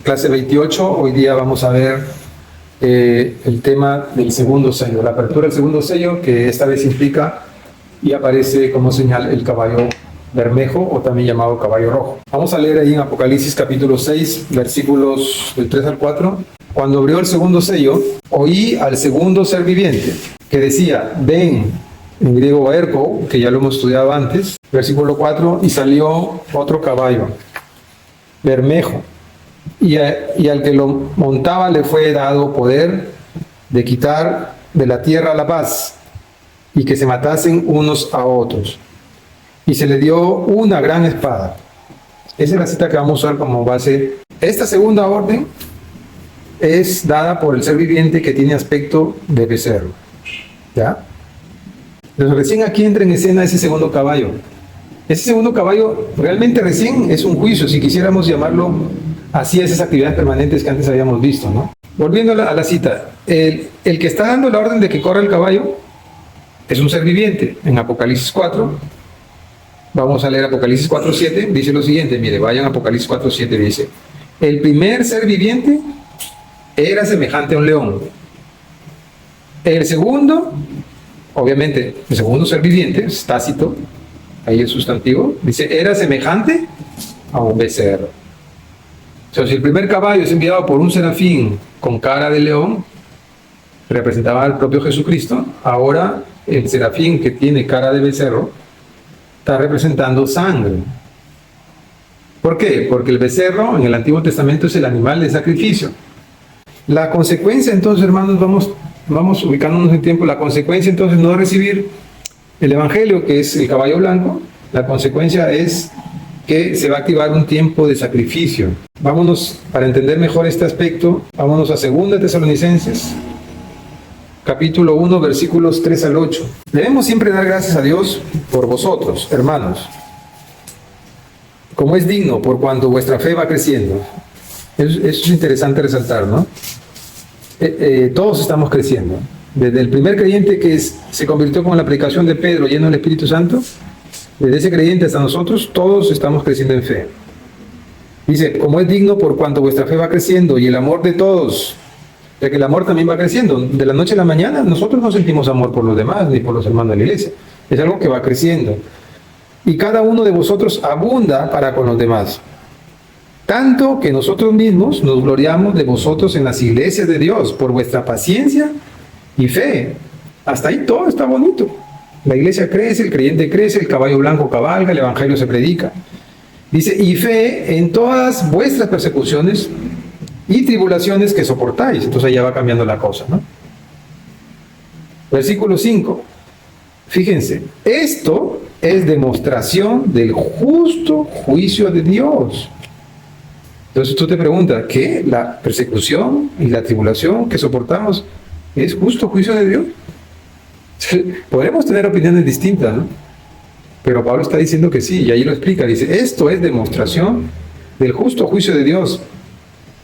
clase 28. Hoy día vamos a ver el tema del segundo sello, la apertura del segundo sello, que esta vez implica y aparece como señal el caballo bermejo, o también llamado caballo rojo. Vamos a leer ahí en Apocalipsis capítulo 6, versículos del 3 al 4. Cuando abrió el segundo sello, oí al segundo ser viviente, que decía, ven, en griego erko, que ya lo hemos estudiado antes, versículo 4, y salió otro caballo, bermejo, y al que lo montaba le fue dado poder de quitar de la tierra la paz, y que se matasen unos a otros. Y se le dio una gran espada. Esa es la cita que vamos a usar como base. Esta segunda orden es dada por el ser viviente que tiene aspecto de becerro. ¿Ya? Entonces recién aquí entra en escena ese segundo caballo. Ese segundo caballo realmente recién es un juicio, si quisiéramos llamarlo así, esas actividades permanentes que antes habíamos visto, ¿no? Volviendo a la cita, el que está dando la orden de que corra el caballo es un ser viviente. En Apocalipsis 4, vamos a leer Apocalipsis 4:7, dice lo siguiente, mire, vayan a Apocalipsis 4:7, dice, el primer ser viviente era semejante a un león. El segundo, obviamente, el segundo ser viviente, es Tácito, ahí el sustantivo, dice, era semejante a un becerro. O sea, si el primer caballo es enviado por un serafín con cara de león, representaba al propio Jesucristo, ahora el serafín que tiene cara de becerro está representando sangre. ¿Por qué? Porque el becerro en el Antiguo Testamento es el animal de sacrificio. La consecuencia, entonces, hermanos, vamos ubicándonos en tiempo, la consecuencia entonces no recibir el Evangelio, que es el caballo blanco, la consecuencia es que se va a activar un tiempo de sacrificio. Vámonos, para entender mejor este aspecto, vámonos a 2 Tesalonicenses, capítulo 1, versículos 3 al 8. Debemos siempre dar gracias a Dios por vosotros, hermanos, como es digno, por cuanto vuestra fe va creciendo. Eso es interesante resaltar, ¿no? Todos estamos creciendo. Desde el primer creyente que se convirtió con la predicación de Pedro lleno del Espíritu Santo, desde ese creyente hasta nosotros, todos estamos creciendo en fe. Dice, como es digno por cuanto vuestra fe va creciendo y el amor de todos, ya que el amor también va creciendo. De la noche a la mañana nosotros no sentimos amor por los demás ni por los hermanos de la iglesia. Es algo que va creciendo. Y cada uno de vosotros abunda para con los demás. Tanto que nosotros mismos nos gloriamos de vosotros en las iglesias de Dios por vuestra paciencia y fe. Hasta ahí todo está bonito. La iglesia crece, el creyente crece, el caballo blanco cabalga, el evangelio se predica. Dice, y fe en todas vuestras persecuciones y tribulaciones que soportáis. Entonces ya va cambiando la cosa, ¿no? Versículo 5. Fíjense, esto es demostración del justo juicio de Dios. Entonces tú te preguntas, ¿qué? ¿La persecución y la tribulación que soportamos es justo juicio de Dios? Podremos tener opiniones distintas, ¿no? Pero Pablo está diciendo que sí, y ahí lo explica. Dice, esto es demostración del justo juicio de Dios,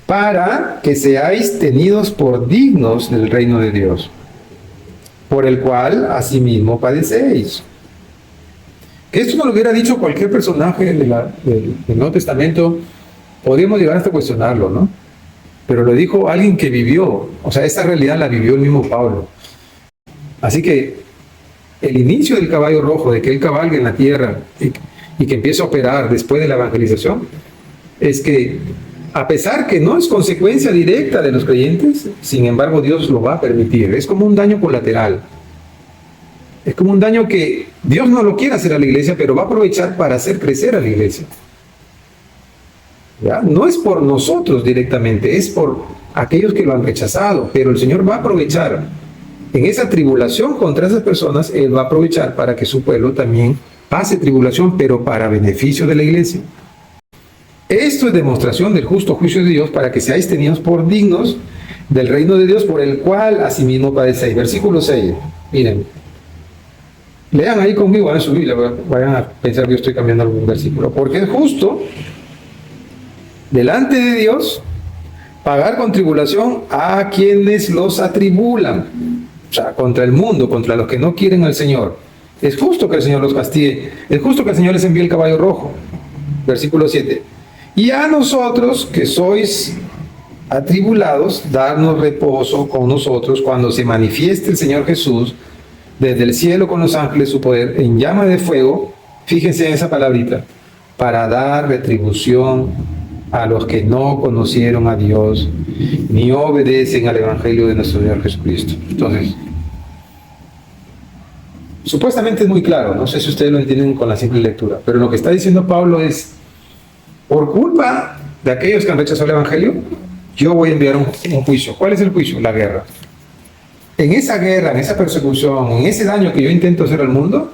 para que seáis tenidos por dignos del reino de Dios, por el cual asimismo padecéis. Que esto no lo hubiera dicho cualquier personaje del Nuevo Testamento, podríamos llegar hasta cuestionarlo, ¿no? Pero lo dijo alguien que vivió, o sea, esta realidad la vivió el mismo Pablo. Así que el inicio del caballo rojo, de que él cabalgue en la tierra y que empiece a operar después de la evangelización, es que a pesar que no es consecuencia directa de los creyentes, sin embargo Dios lo va a permitir. Es como un daño colateral. Es como un daño que Dios no lo quiere hacer a la iglesia, pero va a aprovechar para hacer crecer a la iglesia. ¿Ya? No es por nosotros directamente, es por aquellos que lo han rechazado, pero el Señor va a aprovechar en esa tribulación contra esas personas. Él va a aprovechar para que su pueblo también pase tribulación, pero para beneficio de la iglesia. Esto es demostración del justo juicio de Dios, para que seáis tenidos por dignos del reino de Dios, por el cual asimismo padecéis. Versículo 6, miren, lean ahí conmigo en su Biblia, vayan a pensar que yo estoy cambiando algún versículo. Porque es justo delante de Dios pagar con tribulación a quienes los atribulan, o sea, contra el mundo, contra los que no quieren al Señor. Es justo que el Señor los castigue, es justo que el Señor les envíe el caballo rojo. Versículo 7. Y a nosotros, que sois atribulados, darnos reposo con nosotros cuando se manifieste el Señor Jesús desde el cielo con los ángeles, su poder en llama de fuego, fíjense en esa palabrita, para dar retribución a los que no conocieron a Dios ni obedecen al Evangelio de nuestro Señor Jesucristo. Entonces, supuestamente es muy claro, no sé si ustedes lo entienden con la simple lectura, pero lo que está diciendo Pablo es, por culpa de aquellos que han rechazado el Evangelio, yo voy a enviar un juicio. ¿Cuál es el juicio? La guerra. En esa guerra, en esa persecución, en ese daño que yo intento hacer al mundo,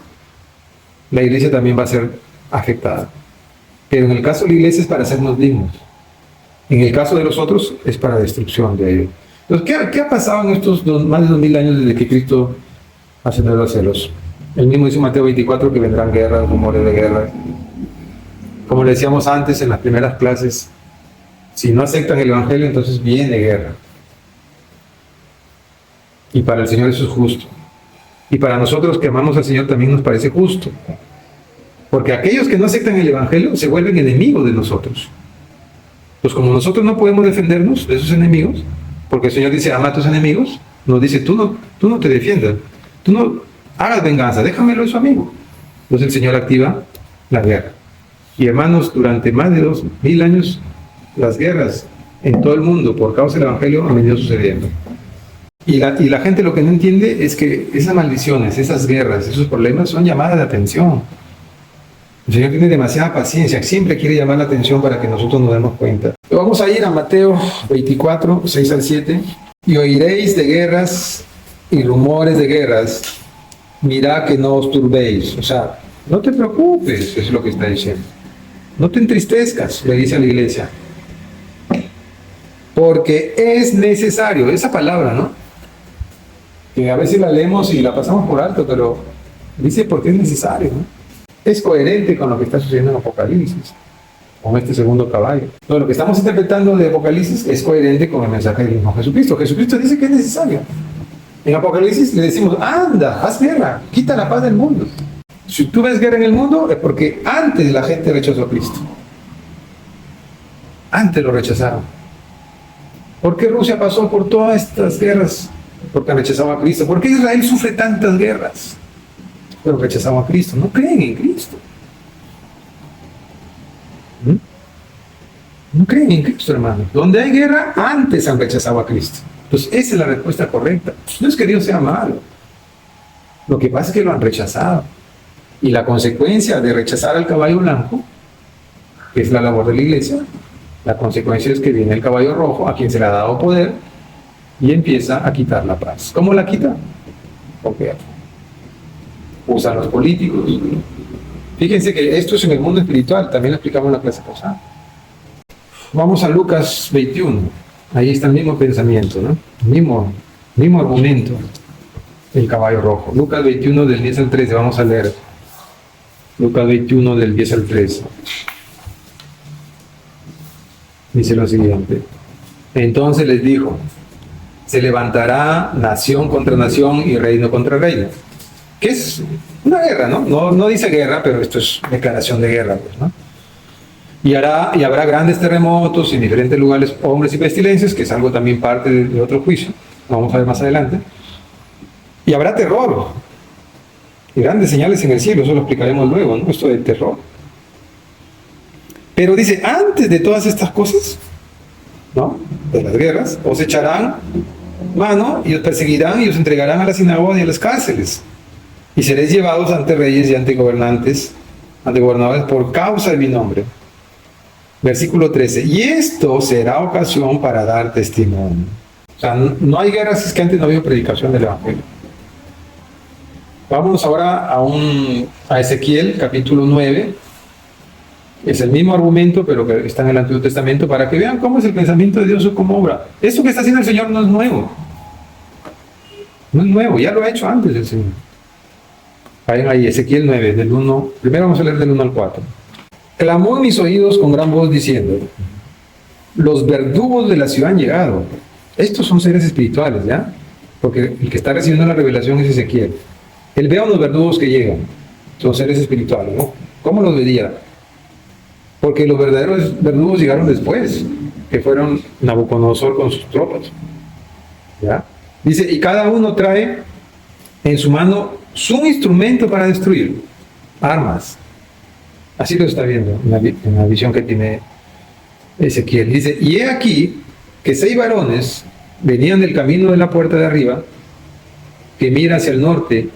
la iglesia también va a ser afectada. Pero en el caso de la iglesia es para hacernos dignos. En el caso de los otros es para destrucción de ellos. Entonces, ¿qué ha pasado en estos más de 2000 años desde que Cristo ascendió a los cielos? El mismo dice Mateo 24 que vendrán guerras, rumores de guerra. Como le decíamos antes en las primeras clases, si no aceptan el Evangelio, entonces viene guerra. Y para el Señor eso es justo. Y para nosotros que amamos al Señor también nos parece justo. Porque aquellos que no aceptan el Evangelio se vuelven enemigos de nosotros. Pues como nosotros no podemos defendernos de esos enemigos, porque el Señor dice, ama a tus enemigos, nos dice, tú no te defiendas, tú no hagas venganza, déjamelo a su amigo. Entonces el Señor activa la guerra. Y hermanos, durante más de 2000 años, las guerras en todo el mundo por causa del Evangelio han venido sucediendo. Y la gente lo que no entiende es que esas maldiciones, esas guerras, esos problemas son llamadas de atención. El Señor tiene demasiada paciencia, siempre quiere llamar la atención para que nosotros nos demos cuenta. Vamos a ir a Mateo 24, 6 al 7. Y oiréis de guerras y rumores de guerras, mirad que no os turbéis. O sea, no te preocupes, es lo que está diciendo. No te entristezcas, le dice a la iglesia. Porque es necesario, esa palabra, ¿no? Que a veces la leemos y la pasamos por alto, pero dice porque es necesario, ¿no? Es coherente con lo que está sucediendo en Apocalipsis, con este segundo caballo. Entonces, lo que estamos interpretando de Apocalipsis es coherente con el mensaje del mismo Jesucristo. Jesucristo dice que es necesario. En Apocalipsis le decimos, anda, haz guerra, quita la paz del mundo. Si tú ves guerra en el mundo es porque antes la gente rechazó a Cristo. Antes lo rechazaron. ¿Por qué Rusia pasó por todas estas guerras? Porque rechazaba a Cristo. ¿Por qué Israel sufre tantas guerras? Pero rechazaba a Cristo. No creen en Cristo. No creen en Cristo, hermano. Donde hay guerra, antes han rechazado a Cristo. Entonces, esa es la respuesta correcta. No es que Dios sea malo. Lo que pasa es que lo han rechazado. Y la consecuencia de rechazar al caballo blanco, que es la labor de la iglesia, la consecuencia es que viene el caballo rojo, a quien se le ha dado poder, y empieza a quitar la paz. ¿Cómo la quita? Porque usan los políticos. Fíjense que esto es en el mundo espiritual, también lo explicamos en la clase pasada. Vamos a Lucas 21, ahí está el mismo pensamiento, ¿no? Mismo argumento, el caballo rojo. Lucas 21 del 10 al 13, vamos a leer. Lucas 21 del 10 al 13. Dice lo siguiente. Entonces les dijo, se levantará nación contra nación y reino contra reino. Que es una guerra, ¿no? No dice guerra, pero esto es declaración de guerra, pues, ¿no? Y habrá grandes terremotos en diferentes lugares, hombres y pestilencias, que es algo también parte de otro juicio, lo vamos a ver más adelante. Y habrá terror, y grandes señales en el cielo, eso lo explicaremos luego, ¿no? Esto del terror. Pero dice, antes de todas estas cosas, ¿no? De las guerras, os echarán mano y os perseguirán y os entregarán a las sinagogas y a las cárceles. Y seréis llevados ante reyes y ante gobernadores por causa de mi nombre. Versículo 13. Y esto será ocasión para dar testimonio. O sea, no hay guerras, es que antes no había predicación del Evangelio. Vámonos ahora a Ezequiel, capítulo 9. Es el mismo argumento, pero que está en el Antiguo Testamento, para que vean cómo es el pensamiento de Dios o cómo obra. Esto que está haciendo el Señor no es nuevo. No es nuevo, ya lo ha hecho antes el Señor. Vayan ahí, Ezequiel 9, del 1. Primero vamos a leer del 1 al 4. Clamó en mis oídos con gran voz diciendo, los verdugos de la ciudad han llegado. Estos son seres espirituales, ¿ya? Porque el que está recibiendo la revelación es Ezequiel. Él ve a unos verdugos que llegan. Son seres espirituales, ¿no? ¿Cómo los vería? Porque los verdaderos verdugos llegaron después. que fueron Nabucodonosor con sus tropas. ¿Ya? Dice, y cada uno trae en su mano su instrumento para destruir, armas. Así lo está viendo en la visión que tiene Ezequiel. Dice, y he aquí que 6 varones venían del camino de la puerta de arriba, que mira hacia el norte,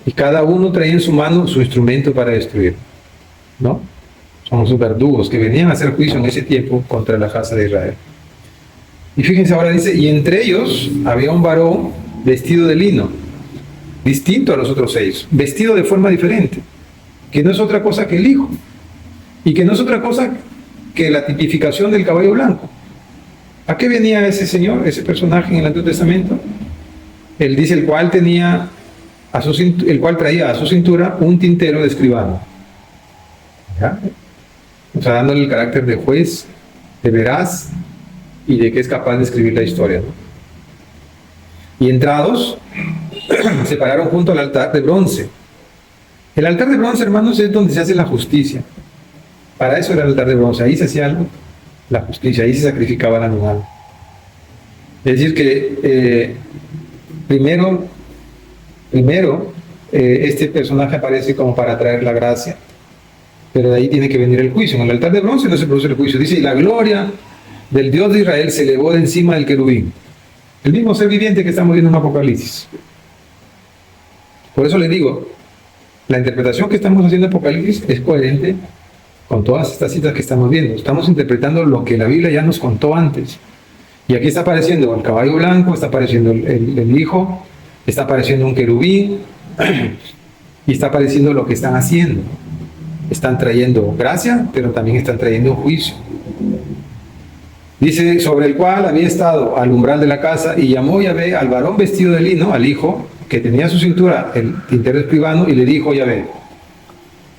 y cada uno traía en su mano su instrumento para destruir. ¿No? Son sus verdugos que venían a hacer juicio en ese tiempo contra la casa de Israel. Y fíjense ahora, dice, y entre ellos había un varón vestido de lino, distinto a los otros 6, vestido de forma diferente, que no es otra cosa que el hijo, y que no es otra cosa que la tipificación del caballo blanco. ¿A qué venía ese señor, ese personaje en el Antiguo Testamento? Él dice, el cual traía a su cintura un tintero de escribano. ¿Ya? O sea, dándole el carácter de juez, de veraz, y de que es capaz de escribir la historia, ¿no? Y entrados, se pararon junto al altar de bronce. El altar de bronce, hermanos, es donde se hace la justicia. Para eso era el altar de bronce. Ahí se hacía la justicia, ahí se sacrificaba el animal. Es decir que primero este personaje aparece como para traer la gracia, pero de ahí tiene que venir el juicio. En el altar de bronce no se produce el juicio. Dice, y la gloria del Dios de Israel se elevó de encima del querubín. El mismo ser viviente que estamos viendo en Apocalipsis. Por eso les digo, la interpretación que estamos haciendo en Apocalipsis es coherente con todas estas citas que estamos viendo. Estamos interpretando lo que la Biblia ya nos contó antes. Y aquí está apareciendo el caballo blanco, está apareciendo el hijo, está apareciendo un querubín, y está apareciendo lo que están haciendo. Están trayendo gracia, pero también están trayendo juicio. Dice, sobre el cual había estado al umbral de la casa, y llamó Yahvé al varón vestido de lino, al hijo, que tenía a su cintura el tintero escribano, y le dijo Yahvé,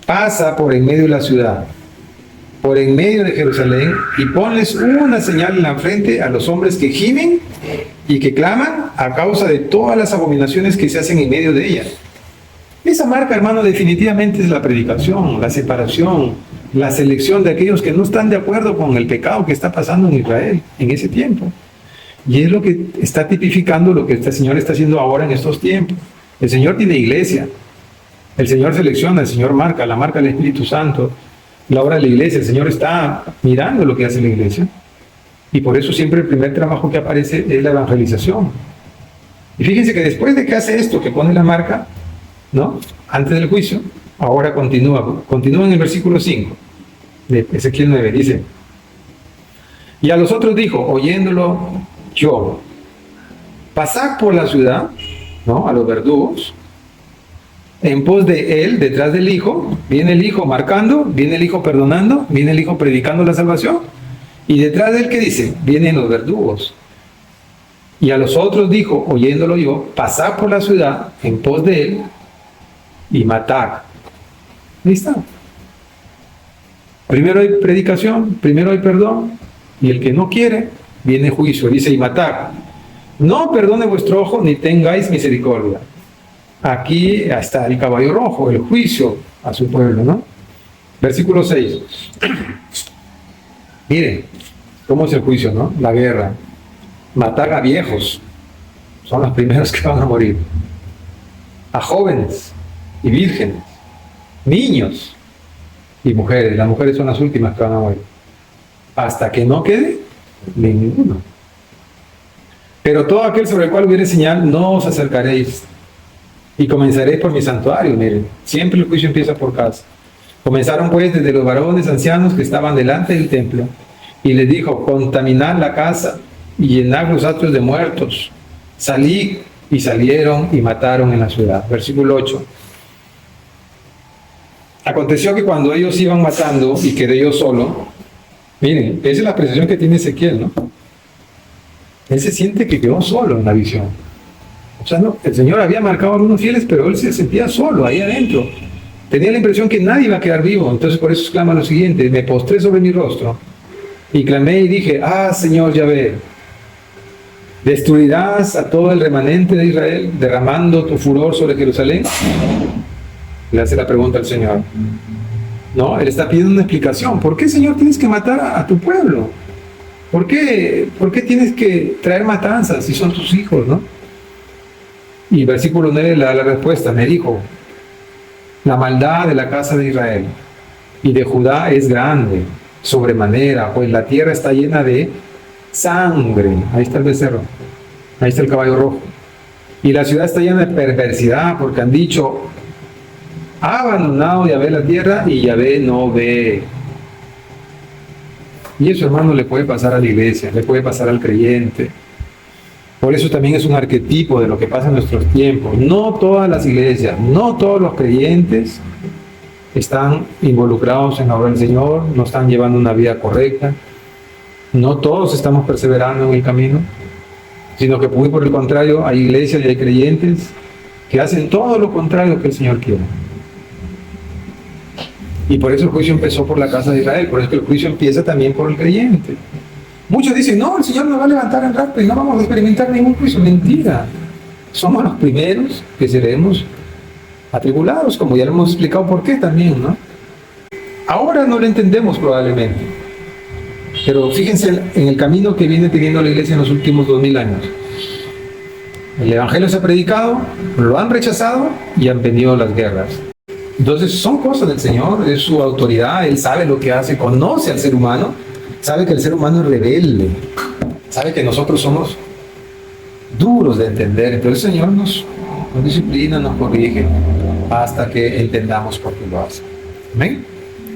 pasa por en medio de la ciudad, por en medio de Jerusalén, y ponles una señal en la frente a los hombres que gimen y que claman a causa de todas las abominaciones que se hacen en medio de ella. Esa marca, hermano, definitivamente es la predicación, la separación, la selección de aquellos que no están de acuerdo con el pecado que está pasando en Israel en ese tiempo. Y es lo que está tipificando lo que este Señor está haciendo ahora en estos tiempos. El Señor tiene iglesia, el Señor selecciona, el Señor marca, la marca del Espíritu Santo, la obra de la iglesia. El Señor está mirando lo que hace la iglesia. Y por eso siempre el primer trabajo que aparece es la evangelización. Y fíjense que después de que hace esto, que pone la marca, ¿no? Antes del juicio, ahora continúa en el versículo 5 de Ezequiel 9, dice, y a los otros dijo, oyéndolo yo, pasad por la ciudad, ¿no? A los verdugos, en pos de él, detrás del hijo, viene el hijo marcando, viene el hijo perdonando, viene el hijo predicando la salvación, y detrás de él, ¿qué dice? Vienen los verdugos. Y a los otros dijo, oyéndolo yo, pasad por la ciudad, en pos de él, y matar. Ahí está. Primero hay predicación, primero hay perdón, y el que no quiere, viene juicio. Dice, y matar. No perdone vuestro ojo, ni tengáis misericordia. Aquí está el caballo rojo, el juicio a su pueblo, ¿no? Versículo 6. Miren, ¿cómo es el juicio, no? La guerra. Matar a viejos, son los primeros que van a morir. A jóvenes y vírgenes, niños y mujeres. Las mujeres son las últimas que van a morir. Hasta que no quede ninguno. Pero todo aquel sobre el cual hubiere señal, no os acercaréis. Y comenzaréis por mi santuario. Miren, siempre el juicio empieza por casa. Comenzaron pues desde los varones ancianos que estaban delante del templo. Y les dijo, contaminad la casa y llenad los atrios de muertos. Salid, y salieron y mataron en la ciudad. Versículo 8. Aconteció que cuando ellos iban matando y quedé yo solo, miren, esa es la apreciación que tiene Ezequiel, ¿no? Él se siente que quedó solo en la visión. O sea, no, el Señor había marcado a algunos fieles, pero él se sentía solo ahí adentro. Tenía la impresión que nadie iba a quedar vivo. Entonces por eso exclama lo siguiente, me postré sobre mi rostro y clamé y dije, Señor Yahvé, ¿destruirás a todo el remanente de Israel derramando tu furor sobre Jerusalén? Le hace la pregunta al Señor. No, él está pidiendo una explicación. ¿Por qué, Señor, tienes que matar a tu pueblo? ¿Por qué tienes que traer matanzas si son tus hijos, no? Y versículo 9 le da la respuesta, me dijo, la maldad de la casa de Israel y de Judá es grande, sobremanera, pues la tierra está llena de sangre. Ahí está el becerro, ahí está el caballo rojo. Y la ciudad está llena de perversidad, porque han dicho, ha abandonado Yahvé la tierra y Yahvé no ve. Y eso, hermano, le puede pasar a la iglesia, le puede pasar al creyente. Por eso también es un arquetipo de lo que pasa en nuestros tiempos. No todas las iglesias, no todos los creyentes están involucrados en la obra del Señor, no están llevando una vida correcta. No todos estamos perseverando en el camino, sino que muy por el contrario, hay iglesias y hay creyentes que hacen todo lo contrario que el Señor quiere. Y por eso el juicio empezó por la casa de Israel, por eso que el juicio empieza también por el creyente. Muchos dicen, no, el Señor nos va a levantar en rapto y no vamos a experimentar ningún juicio. Mentira. Somos los primeros que seremos atribulados, como ya lo hemos explicado por qué también, ¿no? Ahora no lo entendemos probablemente, pero fíjense en el camino que viene teniendo la iglesia en los últimos 2000 años. El evangelio se ha predicado, lo han rechazado y han venido las guerras. Entonces son cosas del Señor, es su autoridad, Él sabe lo que hace, conoce al ser humano, sabe que el ser humano es rebelde, sabe que nosotros somos duros de entender. Entonces el Señor nos disciplina, nos corrige hasta que entendamos por qué lo hace. Amén.